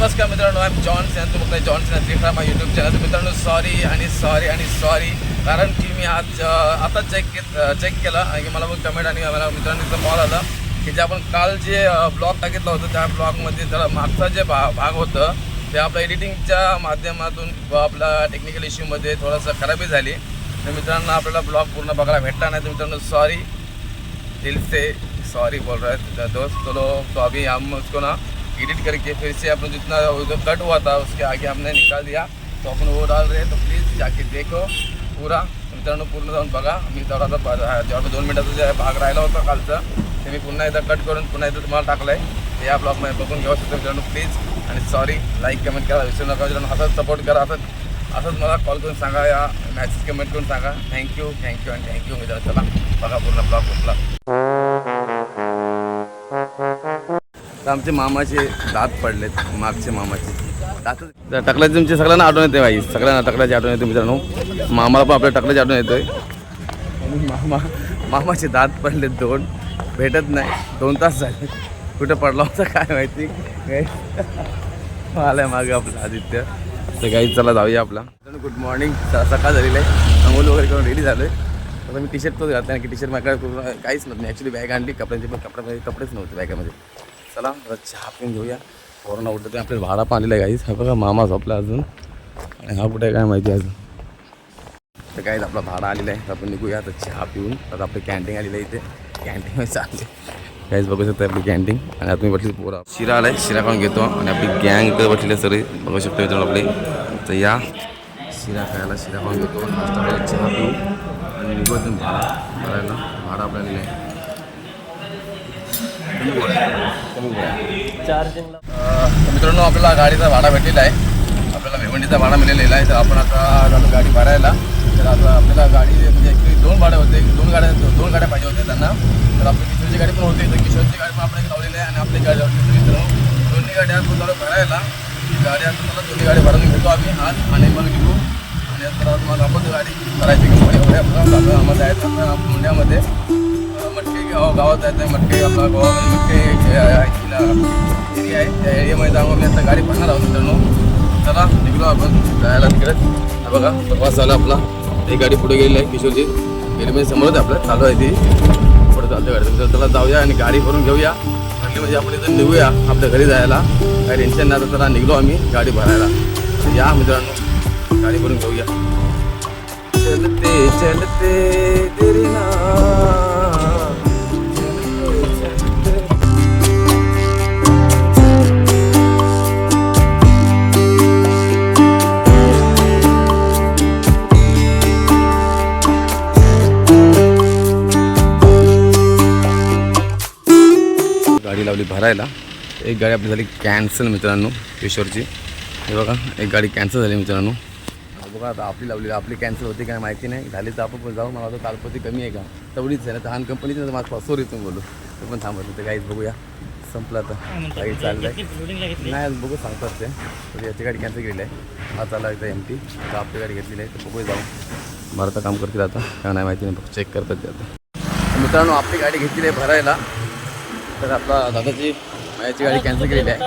नमस्कार मित्रांनो, I am John Sen. तुम्ही बघताय John Sen three from my YouTube channel. मित्रांनो सॉरी कारण की मी आज आता चेक केलं आणि मला मग कमेंट आणि मला मित्रांनी कॉल आला की जे आपण काल जे ब्लॉग टाकितलं होतं त्या ब्लॉगमध्ये जरा मागचा जे भाग होतं ते आपल्या एडिटिंगच्या माध्यमातून व आपला टेक्निकल इश्यूमध्ये थोडंसं खराबी झाली. तर मित्रांनो आपल्याला ब्लॉग पूर्ण बघायला भेटला नाही. तर मित्रांनो सॉरी, दिल से सॉरी बोल रहा है दोस्त. तो अभी हम उसको ना एडिट करके फिर से अपन जितना कट हुआ था उसके आगे हमने निकाल दिया. तो अपन वो डाल रहे हैं, तो प्लीज़ जाके देखो पूरा. मित्रांनो पूर्ण जाऊन बघा. मी तेवढा आता जेव्हा 2 मिनिटाचा जे भाग राहिला होता कालचा ते मी पुन्हा एकदा कट करून पुन्हा एकदा तुम्हाला टाकलं आहे. तर या ब्लॉगमध्ये बघून घेऊ शकतो मित्रांनो. प्लीज आणि सॉरी, लाईक कमेंट करा विसरू नका मित्रांनो. असंच सपोर्ट करा. असंच मला कॉल करून सांगा या मॅसेज कमेंट करून सांगा. थँक्यू आणि थँक्यू मित्रांनो. चला बघा पूर्ण ब्लॉग कुठला. तर आमचे मामाचे दात पडलेत, मागचे मामाचे दात टकल्याचे तुमचे सगळ्यांना आठवण येते बाई. सगळ्यांना टकल्याची आठवण येते मित्रांनो. मामाला पण आपल्या टकल्याची आठवण येतोय. मामाचे दात पडलेत 2, भेटत नाही. 2 तास झाले. कुठं पडला होता काय माहिती. आलाय मागे आपलं आदित्य. तर काही चला जाऊया आपला. Good morning. सकाळ झालेलं आहे. अंघोळ वगैरे करून रेडी झालो आहे. आता मी टी शर्ट तोच घातला की टी शर्ट माझ्याकडे काहीच नव्हतं. ॲक्च्युली बॅग आणली कपड्यांची, पण कपडेच नव्हते बॅगेमध्ये. चला जरा चहा पिऊन घेऊया. कोरोना उठतं ते आपल्याला भाडा पण आलेला आहे काहीच. हा बघा मामा झोपला अजून आणि हा कुठे काय माहिती अजून. तर काहीच आपला भाडा आलेला आहे. आपण निघूया आता चहा पिऊन. आता आपली कॅन्टीन आलेलं आहे. इथे कॅन्टीनमध्ये चालले काहीच बघू शकता आपली कॅन्टीन. आणि आता मी बसली पोरा शिरा आला आहे, शिरा खाऊन घेतो. आणि आपली गँग इकडे बसलेली सगळी बघू शकतो मित्रांनो आपली. तर या शिरा खायला शिरा खाऊन घेतो. नाश्ता चहा पिऊ आणि निघू तुम्ही भाडा भरायला. भाडा आपल्याला नाही मित्रांनो. आपल्याला गाडीचा भाडा भेटलेला आहे. आपल्याला भिवंडीचा भाडा मिळालेला आहे. तर आपण आता झालं गाडी भरायला. तर आता आपल्याला गाडी म्हणजे ॲक्च्युली 2 भाडे होते. 2 गाड्या पाहिजे होत्या त्यांना. तर आपली किशोरची गाडी पण होती. तर किशोरची गाडी पण आपल्याला लावलेली आहे आणि आपली गाडी लावली. मित्रांनो 2 गाड्या आपण झालं भरायला. गाडी आता मला 2 गाडी भरून घेतो आम्ही आज आणि मग निघू. आणि आता मग आपण गाडी भरायची एवढ्या आम्हाला जायचं मुंड्यामध्ये मटके गावात जायचं आहे. मटके आपला गावामध्ये मटके एरिया आहे. त्या एरियामध्ये जाऊन आपली आता गाडी भरणार आहोत मित्रांनो. चला निघलो आपण जायला तिकडे. बघा प्रवास झाला आपला. एक गाडी पुढे गेलेली आहे किशोरची. गेली म्हणजे समोरच आपलं चालू आहे ती पुढे चालते गाडी. तर चला जाऊया आणि गाडी भरून घेऊया. ठरली म्हणजे आपण इथं निघूया आपल्या घरी जायला. काही टेन्शन नाही. आता चला निघलो आम्ही गाडी भरायला. तर या मित्रांनो गाडी भरून घेऊया. चलते चलते तेरी ना गाडी लावली भरायला. एक गाडी आपली झाली कॅन्सल मित्रांनो किशोरची. हे बघा एक गाडी कॅन्सल झाली मित्रांनो. बघा आता आपली कॅन्सल होती काय माहिती नाही. झाली तर आपण पण जाऊ. मला आता तालपती कमी आहे का तेवढीच आहे ना. तर हान कंपनीच माझं पासवर इथून बोलू ते पण थांबत होते. काहीच बघूया संपलं आता. काही चाललं आहे नाही बघू सांगतात ते. तर याची गाडी कॅन्सल केली आहे. आता आला इथं MT. आता आपली गाडी घेतलेली आहे. तर बघूया जाऊ. भरता काम करतील आता काय नाही माहिती नाही. चेक करतात ते आता. मित्रांनो आपली गाडी घेतलेली आहे भरायला. तर आपला दादाची माझ्याची गाडी कॅन्सल केलेली आहे.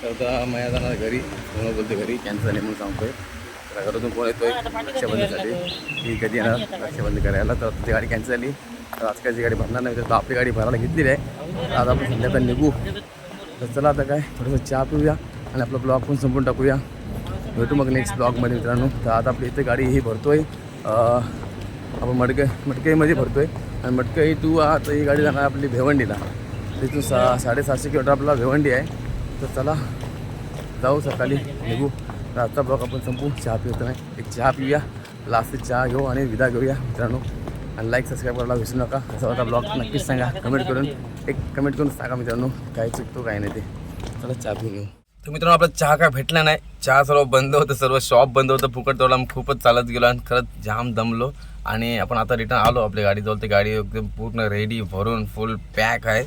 तर आता माझ्या जाणार घरी. म्हणून बोलते घरी कॅन्सल झाली म्हणून सांगतोय. तर घरातून फोन येतोय रक्षाबंधनसाठी की कधी येणार रक्षाबंधन करायला. तर ती गाडी कॅन्सल झाली. तर आजकालची गाडी भरणार नाही. तर आपली गाडी भरायला घेतलेली आहे. तर आज आपण संध्याकाळी निघू. तर चला आता काय थोडंसं चहा पिऊया आणि आपला ब्लॉग पण संपून टाकूया. भेटू मग नेक्स्ट ब्लॉगमध्ये मित्रांनो. तर आता आपली इथे गाडी ही भरतोय. आपण मडकईमध्ये भरतोय आणि मडकई टू आता ही गाडी जाणार आपली भिवंडीला. तिथून 750 किलोमीटर आपला भिवंडी आहे. तर चला जाऊ सकाळी निघू. तर आजचा ब्लॉग आपण संपू. चहा पिवतो नाही एक चहा पिऊया. लास्ट चहा घेऊ आणि विदा घेऊया मित्रांनो. आणि लाईक सबस्क्राईब करायला विसरू नका. असा होता ब्लॉग नक्कीच सांगा. कमेंट करून सांगा मित्रांनो काय चुकतो काय नाही ते. चला चहा पिऊन घेऊ. तर मित्रांनो आपला चहा काय भेटला नाही. चहा सर्व बंद होतं. सर्व शॉप बंद होतं. फुकट तोडला. खूपच चालत गेलो आणि खरंच जाम दमलो. आणि आपण आता रिटर्न आलो आपली गाडीजवळ. ती गाडी एकदम पूर्ण रेडी भरून फुल पॅक आहे.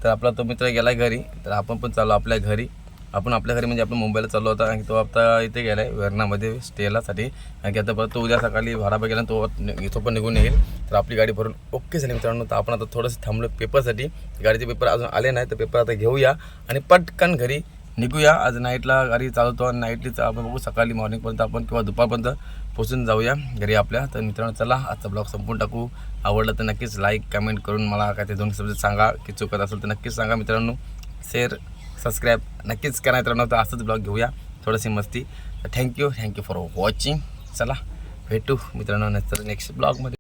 तर आपला तो मित्र गेला घरी. तर आपण पण चाललो आपल्या घरी. आपण आपल्या घरी म्हणजे आपण मुंबईला चाललो होता. आणि तो आता इथे गेला आहे वेर्णामध्ये स्टेलासाठी. कारण की आता परत तो उद्या सकाळी भाडा गेला तो इथं पण निघून येईल. तर आपली गाडी भरून ओके झाली मित्रांनो. तर आपण आता थोडंसं थांबलो पेपरसाठी. गाडीचे पेपर अजून आले नाही. तर पेपर आता घेऊया आणि पटकन घरी निघूया. आज नाईटला गाडी चालवतो आणि नाईटलीच आपण बघू सकाळी मॉर्निंगपर्यंत आपण किंवा दुपारपर्यंत पोचून जाऊया घरी आपल्या. तर मित्रांनो चला आजचा ब्लॉग संपून टाकू. आवडलं तर नक्कीच लाईक कमेंट करून मला काय ते 2 शब्द सांगा की चुकत असेल तर नक्कीच सांगा मित्रांनो. शेअर सबस्क्राईब नक्कीच करा मित्रांनो. तर असंच ब्लॉग घेऊया थोडीशी मस्ती. तर थँक्यू फॉर वॉचिंग. चला भेटू मित्रांनो नेक्स्ट ब्लॉगमध्ये.